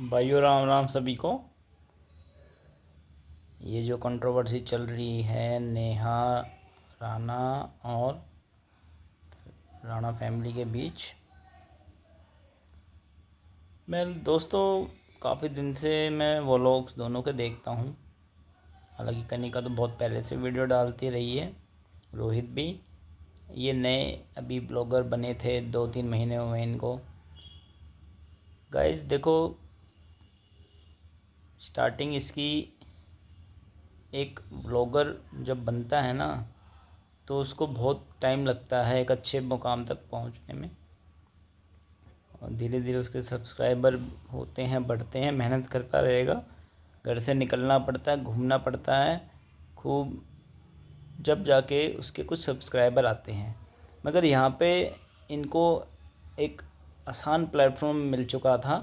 भाइयों राम राम सभी को। ये जो कंट्रोवर्सी चल रही है नेहा राणा और राणा फैमिली के बीच, मैं दोस्तों काफ़ी दिन से मैं व्लॉग्स दोनों के देखता हूँ। हालांकि कनिका तो बहुत पहले से वीडियो डालती रही है, रोहित भी। ये नए अभी ब्लॉगर बने थे, 2-3 महीने हुए इनको। गाइस देखो, स्टार्टिंग इसकी एक व्लॉगर जब बनता है ना, तो उसको बहुत टाइम लगता है एक अच्छे मुकाम तक पहुंचने में, और धीरे धीरे उसके सब्सक्राइबर होते हैं, बढ़ते हैं। मेहनत करता रहेगा, घर से निकलना पड़ता है, घूमना पड़ता है खूब, जब जाके उसके कुछ सब्सक्राइबर आते हैं। मगर यहाँ पे इनको एक आसान प्लेटफॉर्म मिल चुका था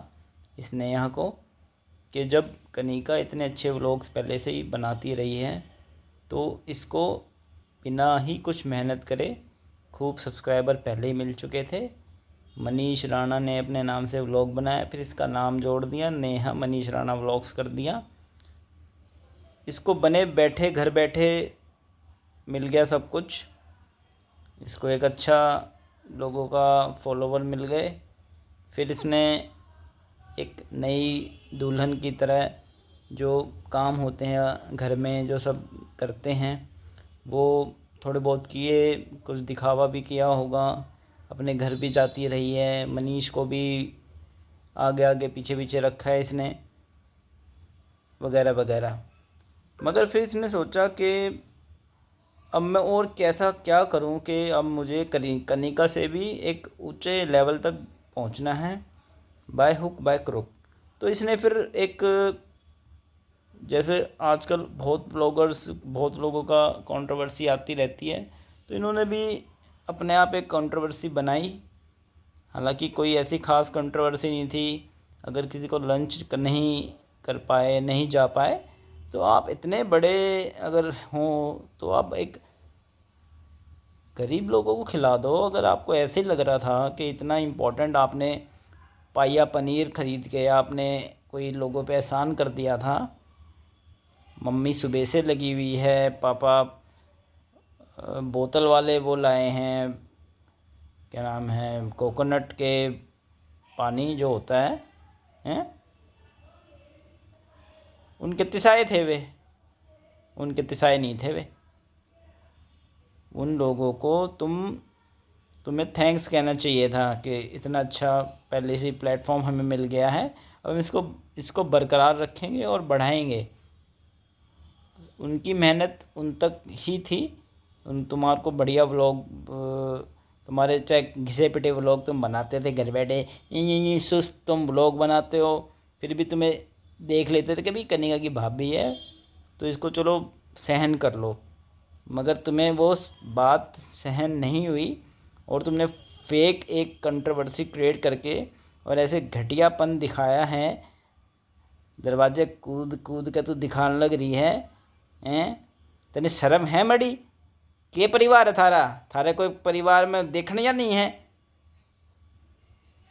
इस नेहा को, कि जब कनिका इतने अच्छे व्लॉग्स पहले से ही बनाती रही है, तो इसको बिना ही कुछ मेहनत करे खूब सब्सक्राइबर पहले ही मिल चुके थे। मनीष राणा ने अपने नाम से व्लॉग बनाया, फिर इसका नाम जोड़ दिया, नेहा मनीष राणा व्लॉग्स कर दिया। इसको बने बैठे, घर बैठे मिल गया सब कुछ। इसको एक अच्छा लोगों का फॉलोवर मिल गए। फिर इसने एक नई दुल्हन की तरह जो काम होते हैं घर में, जो सब करते हैं, वो थोड़े बहुत किए, कुछ दिखावा भी किया होगा। अपने घर भी जाती रही है, मनीष को भी आगे आगे पीछे पीछे रखा है इसने, वगैरह वगैरह। मगर फिर इसने सोचा कि अब मैं और कैसा क्या करूं कि अब मुझे कनिका से भी एक ऊंचे लेवल तक पहुंचना है, बाय हुक बाय क्रुक। तो इसने फिर एक, जैसे आजकल बहुत ब्लॉगर्स, बहुत लोगों का कंट्रोवर्सी आती रहती है, तो इन्होंने भी अपने आप एक कंट्रोवर्सी बनाई। हालांकि कोई ऐसी ख़ास कंट्रोवर्सी नहीं थी। अगर किसी को लंच नहीं कर पाए, नहीं जा पाए, तो आप इतने बड़े अगर हों तो आप एक गरीब लोगों को खिला दो। अगर आपको ऐसे ही लग रहा था कि इतना इम्पोर्टेंट, आपने पाया पनीर ख़रीद के आपने कोई लोगों पे एहसान कर दिया था। मम्मी सुबह से लगी हुई है, पापा बोतल वाले वो लाए हैं, क्या नाम है, कोकोनट के पानी जो होता है, हैं? उनके तिसाए थे वे, उनके तिसाए नहीं थे वे। उन लोगों को तुम्हें थैंक्स कहना चाहिए था कि इतना अच्छा पहले से प्लेटफॉर्म हमें मिल गया है, अब इसको बरकरार रखेंगे और बढ़ाएंगे। उनकी मेहनत उन तक ही थी। तुम्हारे को बढ़िया व्लॉग, तुम्हारे चाहे घिसे पिटे व्लॉग तुम बनाते थे घर बैठे, ये सुस्त तुम व्लॉग बनाते हो, फिर भी तुम्हें देख लेते थे कि भाई कनिका की भाभी है तो इसको चलो सहन कर लो। मगर तुम्हें वो बात सहन नहीं हुई, और तुमने फेक एक कंट्रोवर्सी क्रिएट करके और ऐसे घटियापन दिखाया है। दरवाजे कूद कूद के तू दिखाने लग रही है, हैं? तेने शर्म है मड़ी? के परिवार है थारा? थारे कोई परिवार में देखने या नहीं है?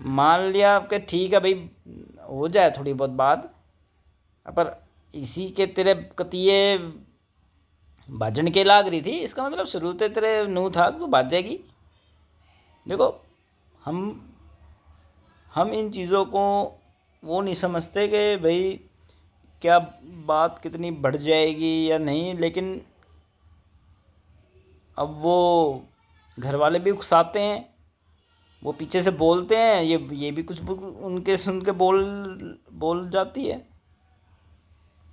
मान लिया आपके, ठीक है भाई, हो जाए थोड़ी बहुत बात, पर इसी के तेरे कतिये बाजन के लाग रही थी, इसका मतलब शुरू से तेरे नू था तो बाजेगी। देखो, हम हम इन चीज़ों को वो नहीं समझते कि भाई क्या बात कितनी बढ़ जाएगी या नहीं, लेकिन अब वो घर वाले भी उकसाते हैं, वो पीछे से बोलते हैं, ये भी कुछ उनके सुन के बोल बोल जाती है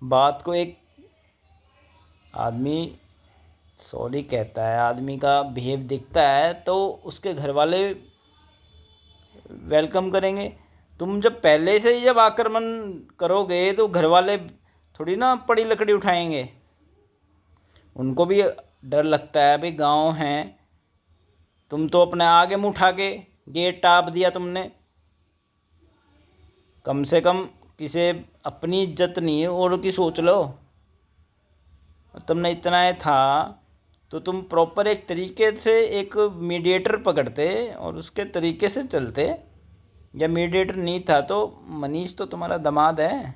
बात को। एक आदमी सॉरी कहता है, आदमी का बिहेव दिखता है, तो उसके घर वाले वेलकम करेंगे। तुम जब पहले से ही जब आक्रमण करोगे तो घर वाले थोड़ी ना पड़ी लकड़ी उठाएंगे। उनको भी डर लगता है, भाई गांव है, तुम तो अपने आगे मुँह उठा के गेट टाप दिया तुमने। कम से कम किसे अपनी इज्जत नहीं है, औरों की सोच लो। तुमने इतना है था तो तुम प्रॉपर एक तरीके से एक मीडिएटर पकड़ते और उसके तरीके से चलते। या मीडिएटर नहीं था तो मनीष तो तुम्हारा दामाद है,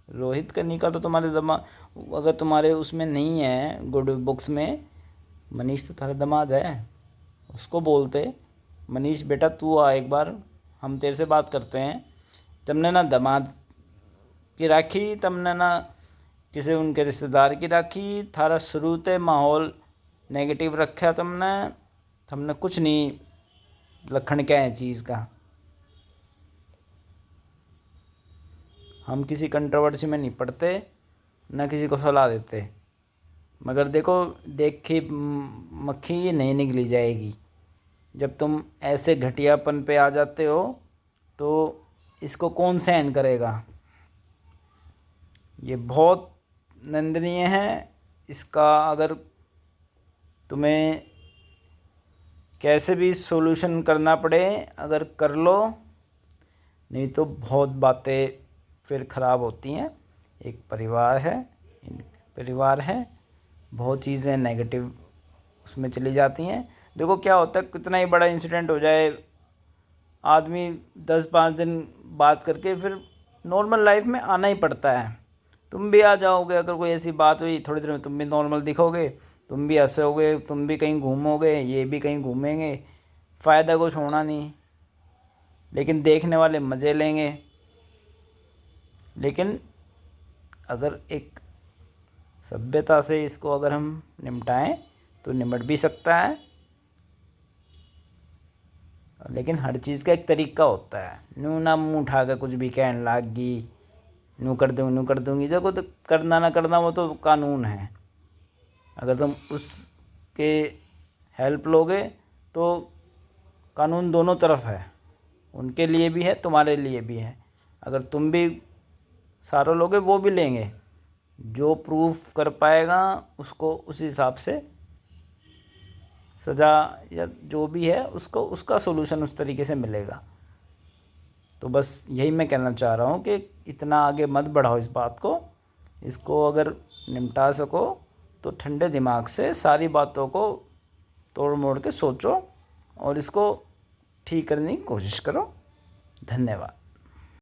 रोहित कनिका तो तुम्हारे दामाद, अगर तुम्हारे उसमें नहीं है गुड बुक्स में, मनीष तो तुम्हारा दामाद है। उसको बोलते, मनीष बेटा तू आ एक बार, हम तेरे से बात करते हैं। तुमने ना दामाद की राखी, तुमने ना किसी उनके रिश्तेदार की राखी, थारा शुरू से माहौल नेगेटिव रखा तुमने। तुमने कुछ नहीं लखन क्या है चीज़ का। हम किसी कंट्रोवर्सी में नहीं पड़ते, न किसी को सलाह देते, मगर देखो देखी मक्खी ये नहीं निकली जाएगी। जब तुम ऐसे घटियापन पे आ जाते हो तो इसको कौन सहन करेगा। ये बहुत निंदनीय है। इसका अगर तुम्हें कैसे भी सॉल्यूशन करना पड़े अगर कर लो, नहीं तो बहुत बातें फिर ख़राब होती हैं। एक परिवार है, बहुत चीज़ें नेगेटिव उसमें चली जाती हैं। देखो क्या होता है, कितना ही बड़ा इंसिडेंट हो जाए, आदमी 10-5 दिन बात करके फिर नॉर्मल लाइफ में आना ही पड़ता है। तुम भी आ जाओगे, अगर कोई ऐसी बात हुई थोड़ी देर में तुम भी नॉर्मल दिखोगे, तुम भी हंसोगे, तुम भी कहीं घूमोगे, ये भी कहीं घूमेंगे, फ़ायदा कुछ होना नहीं, लेकिन देखने वाले मज़े लेंगे। लेकिन अगर एक सभ्यता से इसको अगर हम निपटाएं तो निपट भी सकता है, लेकिन हर चीज़ का एक तरीका होता है। नू ना मुँह उठा कर कुछ भी कहने लागी, नू कर दूँगी, देखो तो करना ना करना वो तो कानून है। अगर तुम उसके हेल्प लोगे तो कानून दोनों तरफ है, उनके लिए भी है, तुम्हारे लिए भी है। अगर तुम भी सारों लोगे वो भी लेंगे, जो प्रूफ कर पाएगा उसको उस हिसाब से सज़ा या जो भी है उसको उसका सॉल्यूशन उस तरीके से मिलेगा। तो बस यही मैं कहना चाह रहा हूँ कि इतना आगे मत बढ़ाओ इस बात को। इसको अगर निपटा सको तो ठंडे दिमाग से सारी बातों को तोड़ मोड़ के सोचो और इसको ठीक करने की कोशिश करो। धन्यवाद।